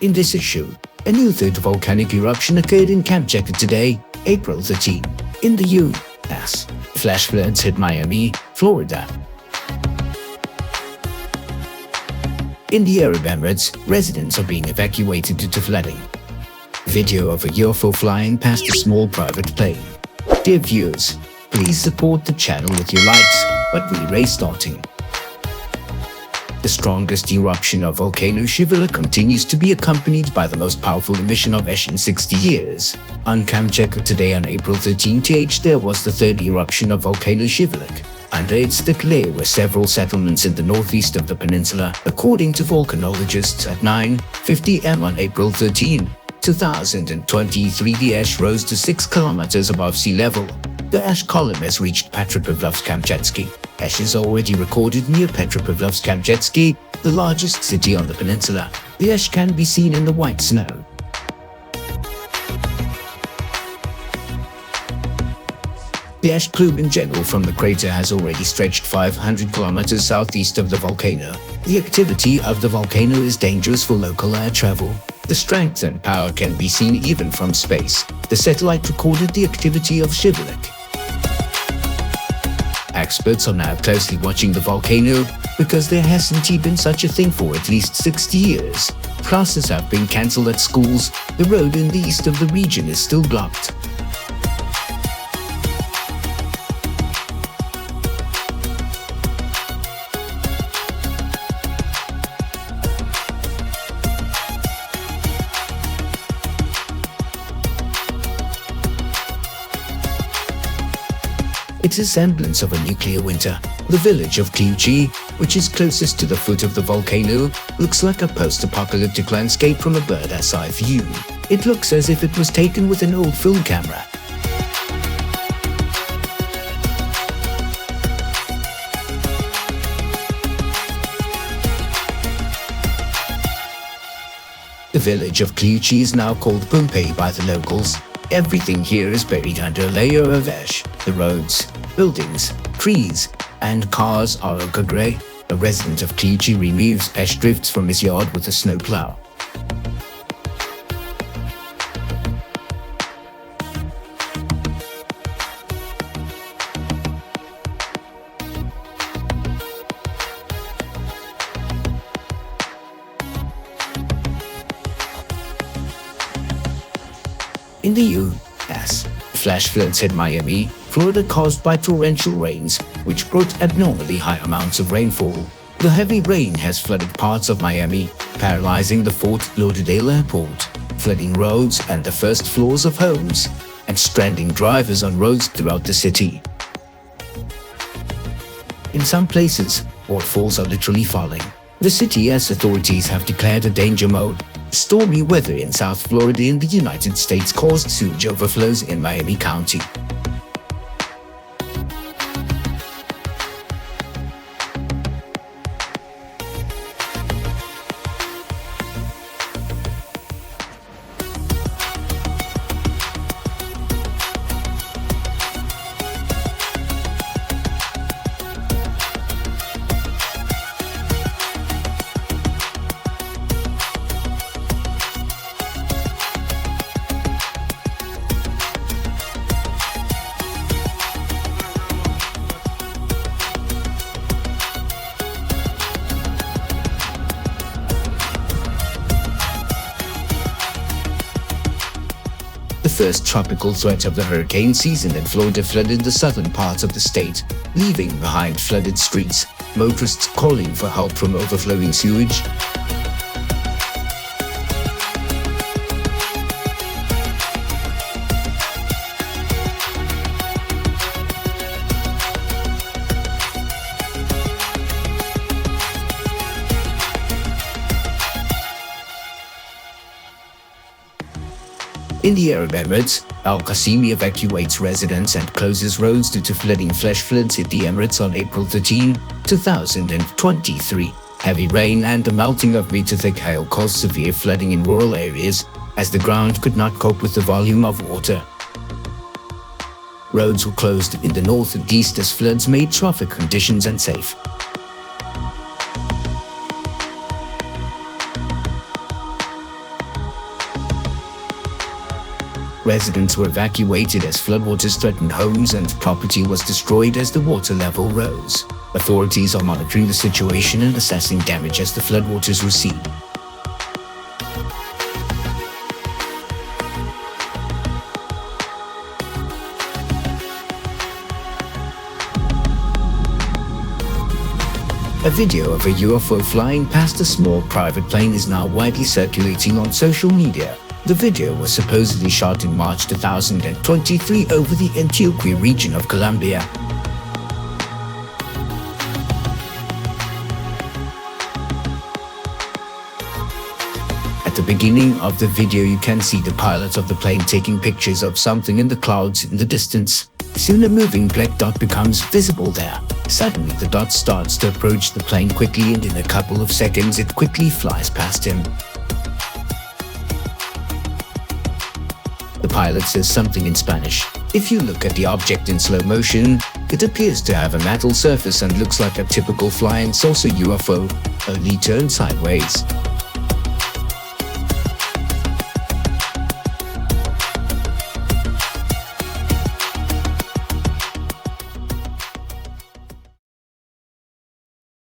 In this issue, a new third volcanic eruption occurred in Kamchatka today, April 13, in the U.S. Flash floods hit Miami, Florida. In the Arab Emirates, residents are being evacuated due to flooding. Video of a UFO flying past a small private plane. Dear viewers, please support the channel with your likes, but we're restarting. The strongest eruption of volcano Shiveluch continues to be accompanied by the most powerful emission of ash in 60 years. On Kamchatka today on April 13th, there was the third eruption of volcano Shiveluch. Under its declare were several settlements in the northeast of the peninsula, according to volcanologists. At 9:50 am on April 13, 2023, the ash rose to 6 kilometers above sea level. The ash column has reached Petropavlovsk-Kamchatsky. Ash is already recorded near Petropavlovsk-Kamchatsky, the largest city on the peninsula. The ash can be seen in the white snow. The ash plume in general from the crater has already stretched 500 kilometers southeast of the volcano. The activity of the volcano is dangerous for local air travel. The strength and power can be seen even from space. The satellite recorded the activity of Shiveluch. Experts are now closely watching the volcano because there hasn't been such a thing for at least 60 years. Classes have been cancelled at schools. The road in the east of the region is still blocked. It's a semblance of a nuclear winter. The village of Kliuchi, which is closest to the foot of the volcano, looks like a post-apocalyptic landscape from a bird's-eye view. It looks as if it was taken with an old film camera. The village of Kliuchi is now called Pompeii by the locals. Everything here is buried under a layer of ash. The roads, buildings, trees, and cars are ochre gray. A resident of Kliuchi removes ash drifts from his yard with a snowplow. In the U.S., flash floods hit Miami, Florida caused by torrential rains, which brought abnormally high amounts of rainfall. The heavy rain has flooded parts of Miami, paralyzing the Fort Lauderdale airport, flooding roads and the first floors of homes, and stranding drivers on roads throughout the city. In some places, waterfalls are literally falling. The city, as authorities have declared a danger mode. Stormy weather in South Florida in the United States caused sewage overflows in Miami County. The first tropical threat of the hurricane season in Florida flooded the southern parts of the state, leaving behind flooded streets, motorists calling for help from overflowing sewage. In the Arab Emirates, Al-Qasimi evacuates residents and closes roads due to flooding. Flash floods hit the Emirates on April 13, 2023. Heavy rain and the melting of meter-thick hail caused severe flooding in rural areas, as the ground could not cope with the volume of water. Roads were closed in the north and east as floods made traffic conditions unsafe. Residents were evacuated as floodwaters threatened homes and property was destroyed as the water level rose. Authorities are monitoring the situation and assessing damage as the floodwaters recede. A video of a UFO flying past a small private plane is now widely circulating on social media. The video was supposedly shot in March 2023 over the Antioquia region of Colombia. At the beginning of the video, you can see the pilot of the plane taking pictures of something in the clouds in the distance. Soon a moving black dot becomes visible there. Suddenly the dot starts to approach the plane quickly, and in a couple of seconds it quickly flies past him. The pilot says something in Spanish. If you look at the object in slow motion, it appears to have a metal surface and looks like a typical flying saucer UFO, only turned sideways.